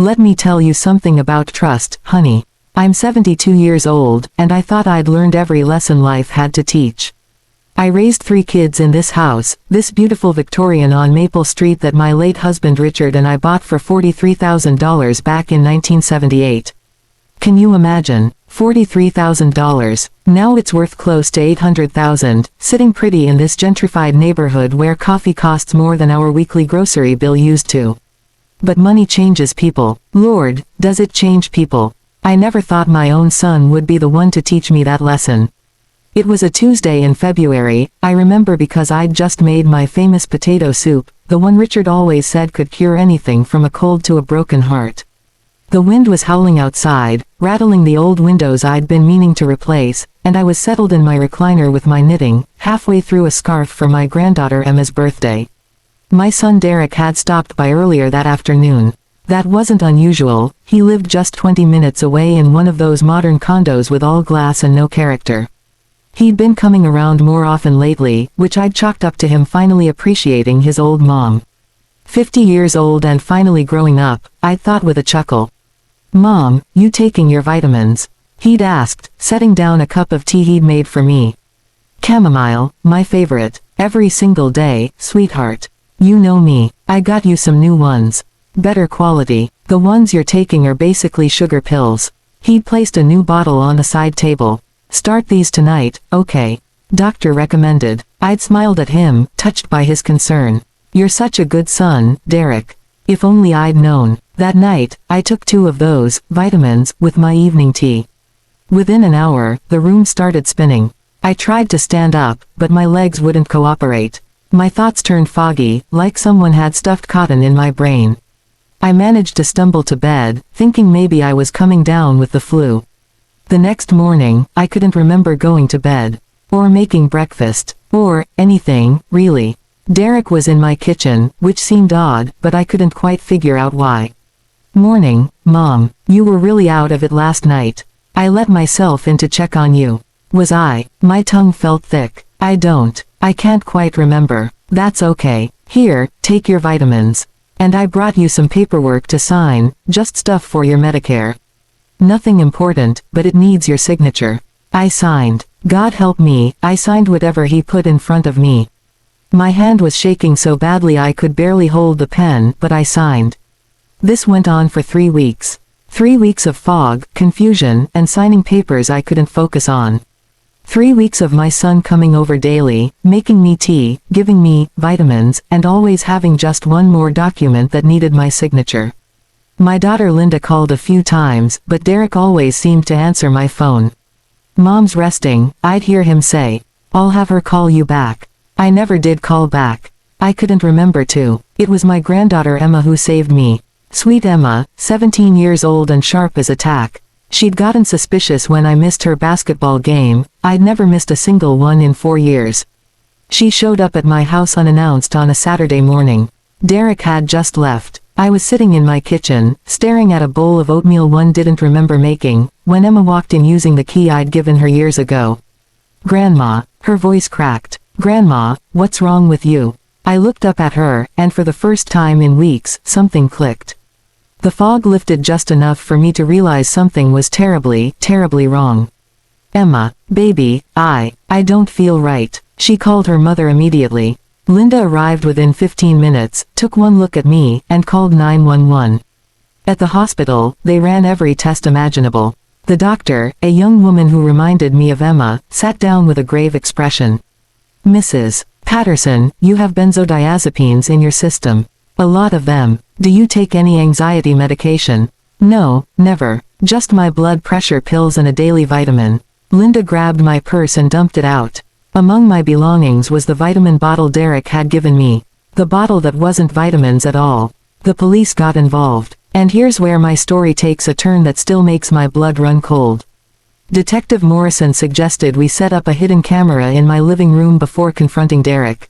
Let me tell you something about trust, honey. I'm 72 years old, and I thought I'd learned every lesson life had to teach. I raised 3 kids in this house, this beautiful Victorian on Maple Street that my late husband Richard and I bought for $43,000 back in 1978. Can you imagine? $43,000. Now it's worth close to $800,000, sitting pretty in this gentrified neighborhood where coffee costs more than our weekly grocery bill used to. But money changes people. Lord, does it change people. I never thought my own son would be the one to teach me that lesson. It was a Tuesday in February, I remember, because I'd just made my famous potato soup, the one Richard always said could cure anything from a cold to a broken heart. The wind was howling outside, rattling the old windows I'd been meaning to replace, and I was settled in my recliner with my knitting, halfway through a scarf for my granddaughter Emma's birthday. My son Derek had stopped by earlier that afternoon. That wasn't unusual, he lived just 20 minutes away in one of those modern condos with all glass and no character. He'd been coming around more often lately, which I'd chalked up to him finally appreciating his old mom. 50 years old and finally growing up, I'd thought with a chuckle. Mom, you taking your vitamins? He'd asked, setting down a cup of tea he'd made for me. Chamomile, my favorite, every single day, sweetheart. You know me, I got you some new ones. Better quality. The ones you're taking are basically sugar pills. He'd placed a new bottle on the side table. Start these tonight, okay? Doctor recommended. I'd smiled at him, touched by his concern. You're such a good son, Derek. If only I'd known. That night, I took 2 of those vitamins with my evening tea. Within an hour, the room started spinning. I tried to stand up, but my legs wouldn't cooperate. My thoughts turned foggy, like someone had stuffed cotton in my brain. I managed to stumble to bed, thinking maybe I was coming down with the flu. The next morning, I couldn't remember going to bed, or making breakfast, or anything, really. Derek was in my kitchen, which seemed odd, but I couldn't quite figure out why. Morning, Mom. You were really out of it last night. I let myself in to check on you. Was I? My tongue felt thick. I can't quite remember. That's okay. Here, take your vitamins. And I brought you some paperwork to sign, just stuff for your Medicare. Nothing important, but it needs your signature. I signed. God help me, I signed whatever he put in front of me. My hand was shaking so badly I could barely hold the pen, but I signed. This went on for 3 weeks. 3 weeks of fog, confusion, and signing papers I couldn't focus on. 3 weeks of my son coming over daily, making me tea, giving me vitamins, and always having just one more document that needed my signature. My daughter Linda called a few times, but Derek always seemed to answer my phone. Mom's resting, I'd hear him say. I'll have her call you back. I never did call back. I couldn't remember to. It was my granddaughter Emma who saved me. Sweet Emma, 17 years old and sharp as a tack. She'd gotten suspicious when I missed her basketball game. I'd never missed a single one in 4 years. She showed up at my house unannounced on a Saturday morning. Derek had just left. I was sitting in my kitchen, staring at a bowl of oatmeal one didn't remember making, when Emma walked in using the key I'd given her years ago. Grandma, her voice cracked. Grandma, what's wrong with you? I looked up at her, and for the first time in weeks, something clicked. The fog lifted just enough for me to realize something was terribly, terribly wrong. Emma, baby, I don't feel right. She called her mother immediately. Linda arrived within 15 minutes, took one look at me, and called 911. At the hospital, they ran every test imaginable. The doctor, a young woman who reminded me of Emma, sat down with a grave expression. Mrs. Patterson, you have benzodiazepines in your system. A lot of them. Do you take any anxiety medication? No, never. Just my blood pressure pills and a daily vitamin. Linda grabbed my purse and dumped it out. Among my belongings was the vitamin bottle Derek had given me. The bottle that wasn't vitamins at all. The police got involved. And here's where my story takes a turn that still makes my blood run cold. Detective Morrison suggested we set up a hidden camera in my living room before confronting Derek.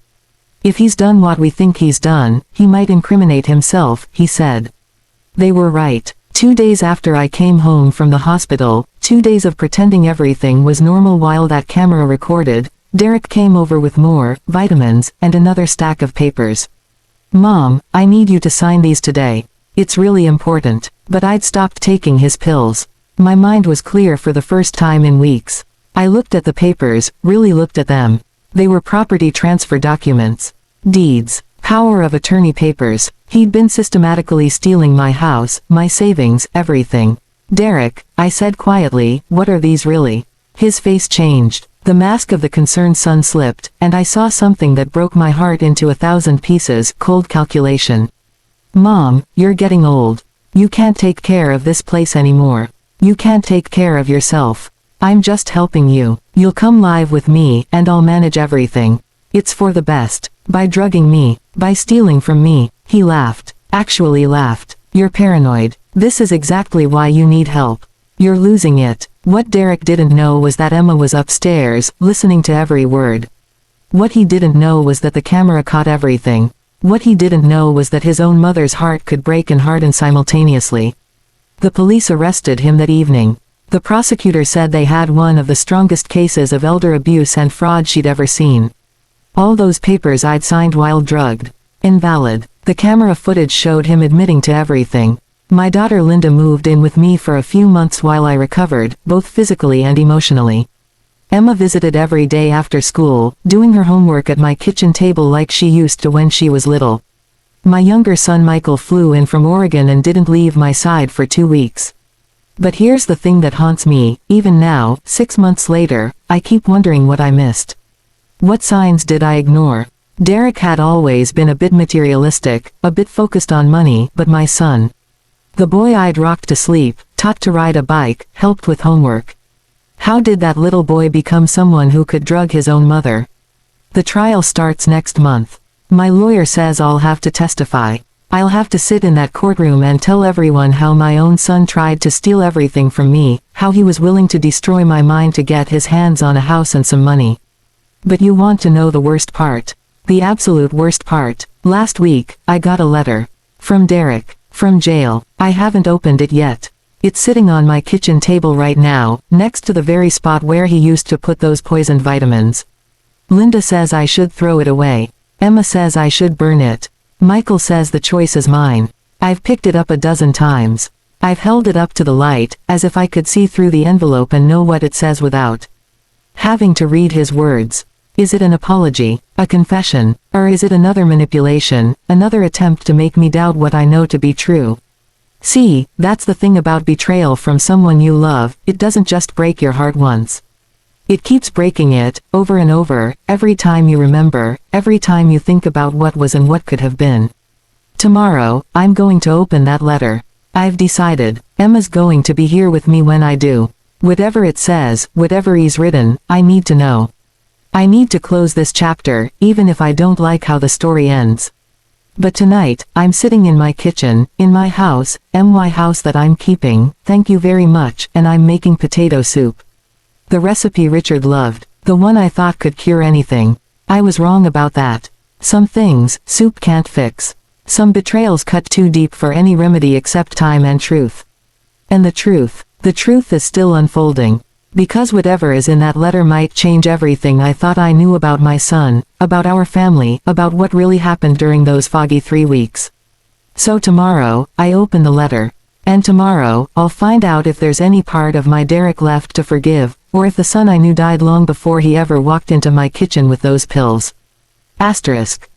If he's done what we think he's done, he might incriminate himself, he said. They were right. 2 days after I came home from the hospital, 2 days of pretending everything was normal while that camera recorded, Derek came over with more vitamins and another stack of papers. Mom, I need you to sign these today. It's really important. But I'd stopped taking his pills. My mind was clear for the first time in weeks. I looked at the papers, really looked at them. They were property transfer documents. Deeds. Power of attorney papers. He'd been systematically stealing my house, my savings, everything. "Derek," I said quietly, "what are these really?" His face changed. The mask of the concerned son slipped, and I saw something that broke my heart into 1,000 pieces, cold calculation. "Mom, you're getting old. You can't take care of this place anymore. You can't take care of yourself. I'm just helping you. You'll come live with me, and I'll manage everything. It's for the best. By drugging me, by stealing from me." He laughed. Actually laughed. "You're paranoid. This is exactly why you need help. You're losing it." What Derek didn't know was that Emma was upstairs, listening to every word. What he didn't know was that the camera caught everything. What he didn't know was that his own mother's heart could break and harden simultaneously. The police arrested him that evening. The prosecutor said they had one of the strongest cases of elder abuse and fraud she'd ever seen. All those papers I'd signed while drugged. Invalid. The camera footage showed him admitting to everything. My daughter Linda moved in with me for a few months while I recovered, both physically and emotionally. Emma visited every day after school, doing her homework at my kitchen table like she used to when she was little. My younger son Michael flew in from Oregon and didn't leave my side for 2 weeks. But here's the thing that haunts me, even now, 6 months later, I keep wondering what I missed. What signs did I ignore? Derek had always been a bit materialistic, a bit focused on money, but my son, the boy I'd rocked to sleep, taught to ride a bike, helped with homework. How did that little boy become someone who could drug his own mother? The trial starts next month. My lawyer says I'll have to testify. I'll have to sit in that courtroom and tell everyone how my own son tried to steal everything from me, how he was willing to destroy my mind to get his hands on a house and some money. But you want to know the worst part? The absolute worst part. Last week, I got a letter. From Derek. From jail. I haven't opened it yet. It's sitting on my kitchen table right now, next to the very spot where he used to put those poisoned vitamins. Linda says I should throw it away. Emma says I should burn it. Michael says the choice is mine. I've picked it up a dozen times. I've held it up to the light, as if I could see through the envelope and know what it says without having to read his words. Is it an apology, a confession, or is it another manipulation, another attempt to make me doubt what I know to be true? See, that's the thing about betrayal from someone you love, it doesn't just break your heart once. It keeps breaking it, over and over, every time you remember, every time you think about what was and what could have been. Tomorrow, I'm going to open that letter. I've decided, Emma's going to be here with me when I do. Whatever it says, whatever he's written, I need to know. I need to close this chapter, even if I don't like how the story ends. But tonight, I'm sitting in my kitchen, in my house, my house that I'm keeping, thank you very much, and I'm making potato soup. The recipe Richard loved, the one I thought could cure anything. I was wrong about that. Some things, soup can't fix. Some betrayals cut too deep for any remedy except time and truth. And the truth is still unfolding. Because whatever is in that letter might change everything I thought I knew about my son, about our family, about what really happened during those foggy 3 weeks. So tomorrow, I open the letter. And tomorrow, I'll find out if there's any part of my Derek left to forgive, or if the son I knew died long before he ever walked into my kitchen with those pills. Asterisk.